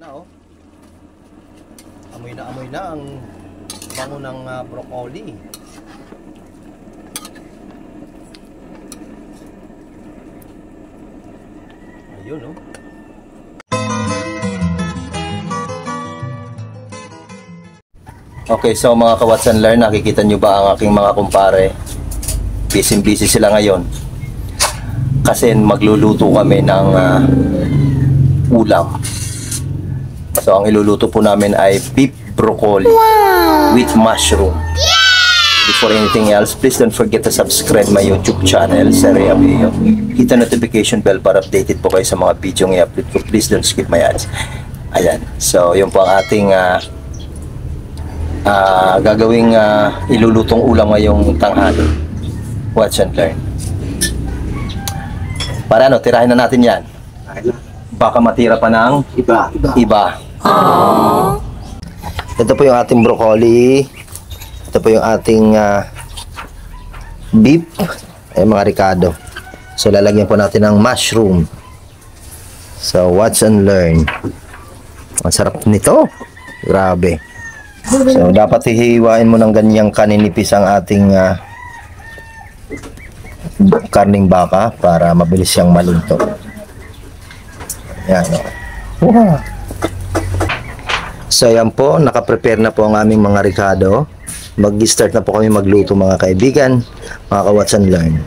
Na amoy na ang bango ng broccoli. Ayun Okay, so mga ka-Watch and Learn, nakikita nyo ba ang aking mga kumpare? Busy sila ngayon kasi magluluto kami ng ulam. So ang iluluto po namin ay beef broccoli with mushroom. Before anything else, please don't forget to subscribe my YouTube channel, Seria Mayo. Hit the notification bell para updated po kayo sa mga video ng i-upload ko. Please don't skip my ads. Ayan. So yun po ang ating gagawing ilulutong ulam ngayong tanghali. Watch and learn. Para tirahin na natin yan. Baka matira pa ng iba. Ito po yung ating broccoli. Ito po yung ating beef. Ay mga Ricardo. So lalagyan po natin ng mushroom. So watch and learn. Ang sarap nito. Grabe. So dapat hihiwain mo ng ganyang kaninipis ang ating karning baka para mabilis siyang malunto. Yan. Wow. So yan po, nakaprepare na po ang aming mga Ricardo. Mag-start na po kami magluto mga kaibigan, mga ka-Watch and Learn.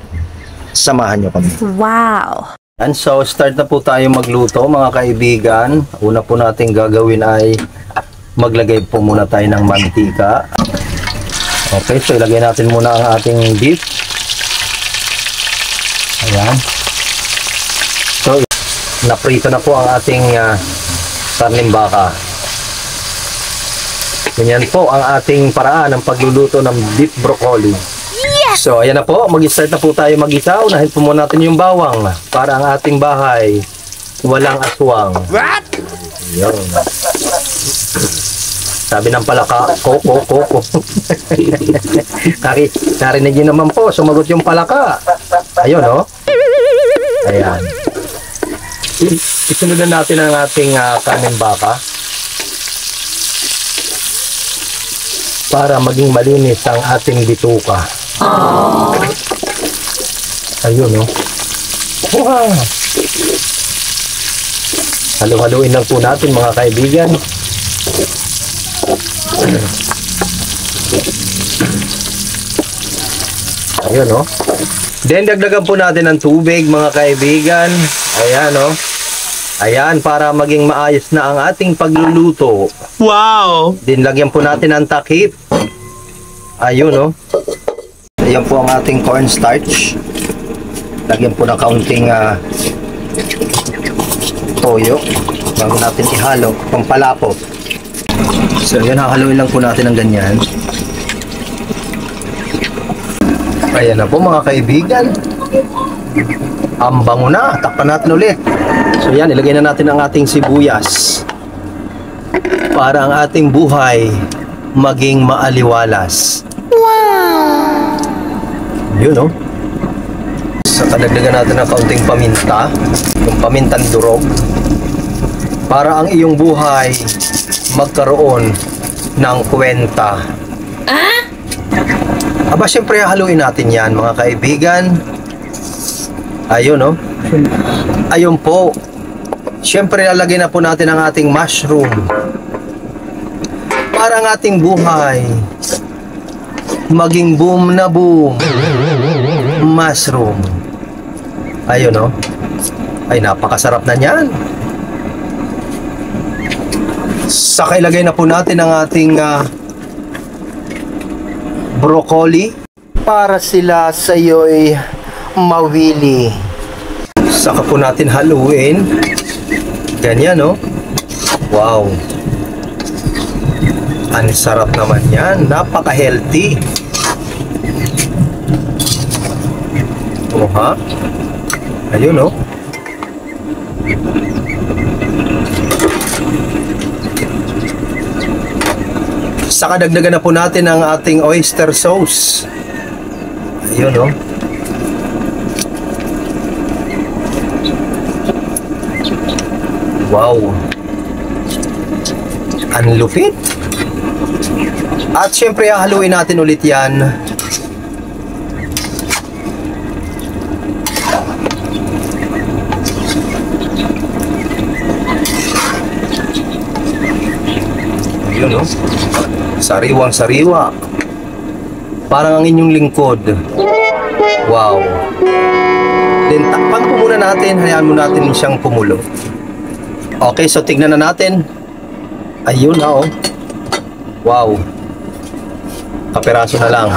Samahan nyo kami. Wow! And so start na po tayo magluto mga kaibigan. Una po natin gagawin ay maglagay po muna tayo ng mantika. Okay, so ilagay natin muna ang ating beef. Ayan. So naprito na po ang ating karning baka. Ganyan po ang ating paraan ng pagluluto ng beef broccoli. Yes! So ayan na po, mag-start na po tayo mag-isa. Unahin po muna natin yung bawang para ang ating bahay walang aswang. What? Yun. Sabi ng palaka, koko. Narinig nyo naman po, sumagot yung palaka. Ayun Ayan. Isunod na natin ang ating karning baka para maging malinis ang ating bituka. Ayun Wow! Halo-haluin lang po natin mga kaibigan. Ayun Then dagdagan po natin ng tubig mga kaibigan. Ayan Ayan, para maging maayos na ang ating pagluluto. Wow! Then lagyan po natin ng takip. Ayun Ayan po ang ating cornstarch. Lagyan po ng kaunting toyo bago natin ihalo, pampalapot. So yan, hahaluin lang po natin ng ganyan. Ayan na po mga kaibigan. Ang bango na. Takpan natin ulit. So yan, ilagay na natin ang ating sibuyas para ang ating buhay maging maaliwalas. Wow! Yun So kadagdagan natin ng kaunting paminta, yung pamintang durog, para ang iyong buhay magkaroon ng kwenta. Aba, syempre haluin natin yan mga kaibigan. Ayun Ayun po. Syempre lalagyan na po natin ang ating mushroom para ang ating buhay maging boom na boom. Mushroom. Ayun Ay, napakasarap na niyan. Saka ilagay na po natin ang ating broccoli para sila sa iyo'y mawili. Saka po natin haluin. Ganyan Wow! Ang sarap naman yan. Napaka-healthy. Ayun Saka dagdagan na po natin ang ating oyster sauce. Ayun Wow! Ang lupit. At syempre, haluin natin ulit yan. Yun, no? Sariwang sariwa. Parang ang inyong lingkod. Wow. Then, takpan po muna natin. Hayaan mo natin siyang kumulo. Okay, so tignan na natin. Ayun na, oh. Wow. Kaperaso na lang.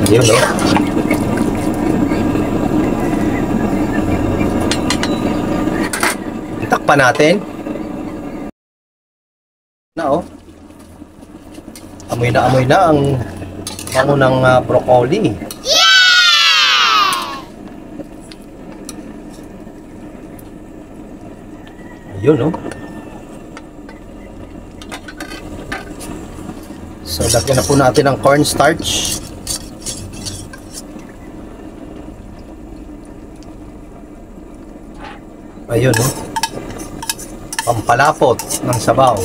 Ayun, oh. Takpan natin. Na, oh. Amoy na ang bango ng broccoli. Yun, no? So, lagyan na po natin ang cornstarch. Ayun, no? Pampalapot ng sabaw.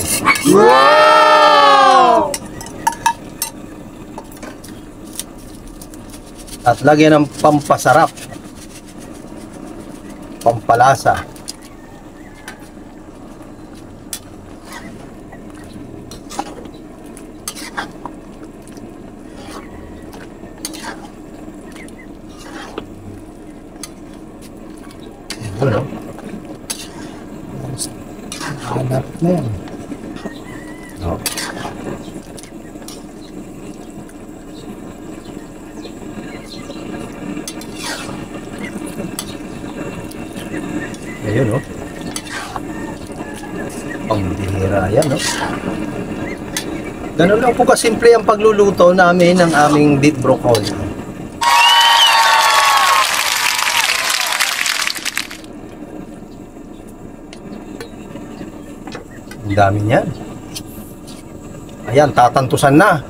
Wow! At lagyan ng pampasarap. Pampalasa. Ano? Hanap na yan. Oh. Ayun, no? Pambihira yan, no? Ganun lang po kasimple ang pagluluto namin ng aming beef broccoli. Ang dami niyan. Ayan, tatantusan na.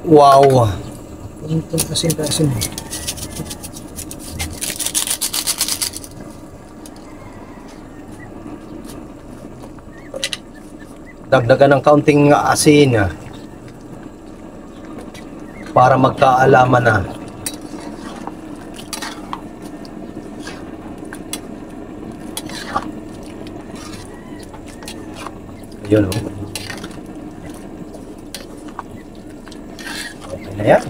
Wow. Asin. Dagdagan ng kaunting asin para magkaalaman na. Yun, oh. Okay na yan.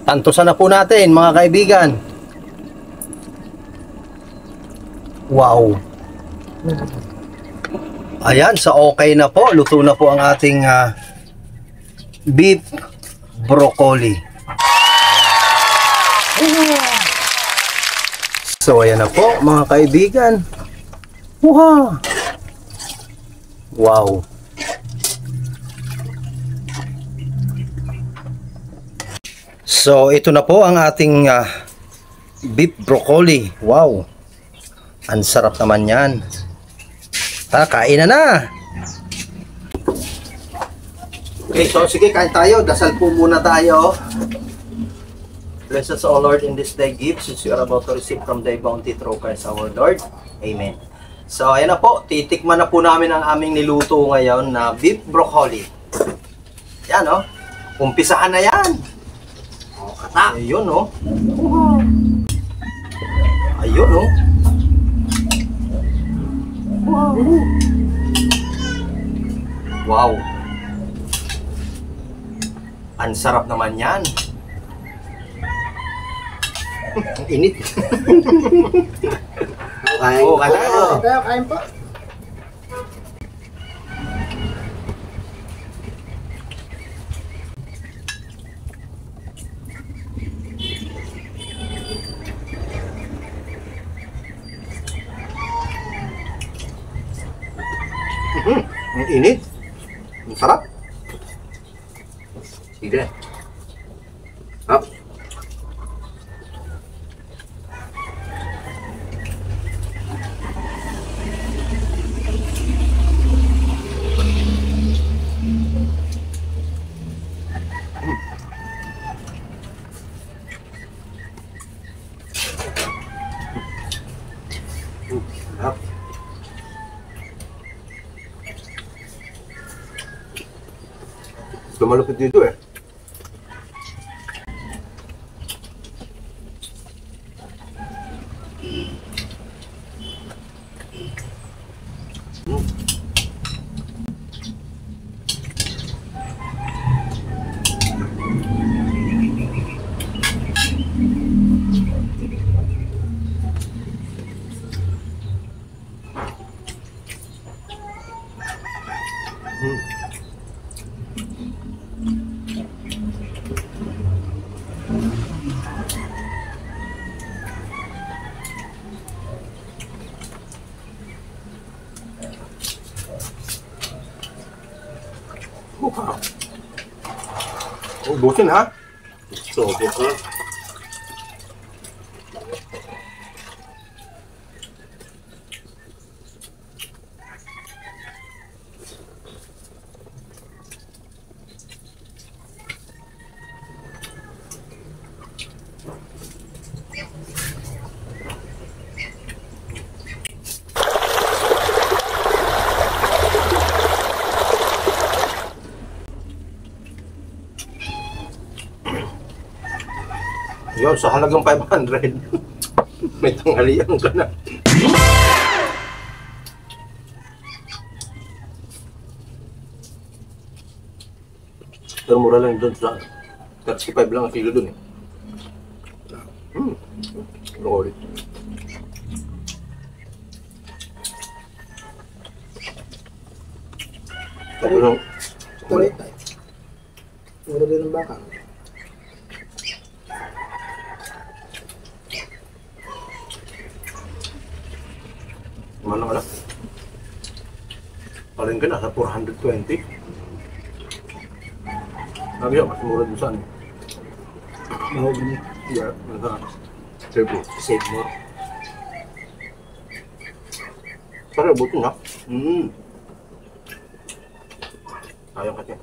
Tantusan na po natin, mga kaibigan. Wow. Ayan, sa okay na po. Luto na po ang ating beef broccoli. So, ayan na po, mga kaibigan. Wow! Wow! So, ito na po ang ating beef broccoli. Wow! Ang sarap naman yan. Kain na! Okay, so sige, kain tayo. Dasal po muna tayo. Bless us, O Lord, in this day gifts which we are about to receive from thy bounty through Christ our Lord. Amen. So, ayan na po. Titikman na po namin ang aming niluto ngayon na beef broccoli. Yan, o. Umpisahan na yan. O, kata. Ayun, o. Ayun, o. Wow. Wow. Ang sarap naman yan. Ang init. Kain po. Kain po. Ang init. Ang sarap. Sige. Up. Lumalupit dito eh. Wow. Ubusin ha. Sobra ka. Yun, sa halagang 500. May tanghalian ka na. Pero mura lang doon sa 35 lang ang kilo doon eh. Ulit. Tapos lang. Tuloy tayo. Mura din ang baka. Ano ka na? Paling ka na sa 420. Sabi siya, mas mura dun saan. Mahogany. Yeah, nasa Cebu. Save more. Pero buto na. Ayang kasi.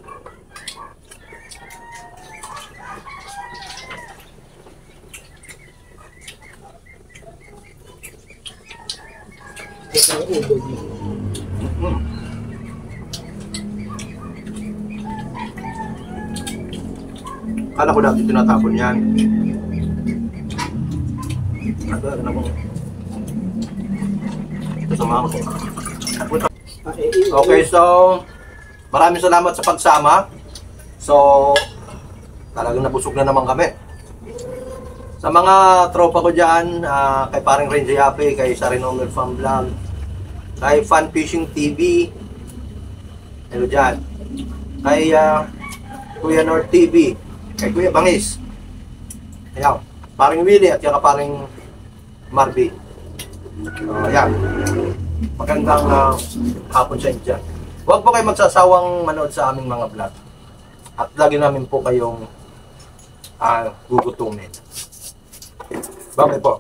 Ito ang ubod niya. Kala ko dati tinatapon yan. Ano ko? Kasama ko. Okay, so maraming salamat sa pagsama. So talagang nabusog na naman kami. Sa mga tropa ko dyan, kay paring Renji Yape, kay Sarin Omer Farm Vlog, kay Fun Fishing TV, hello dyan, kay Kuya North TV, kay Kuya Bangis, ayan, paring Willie at saka paring Marby. Ayan, magandang hapon sa inyo dyan. Huwag po kayo magsasawang manood sa aming mga vlog. At lagi namin po kayong gugutumin. Bakit po?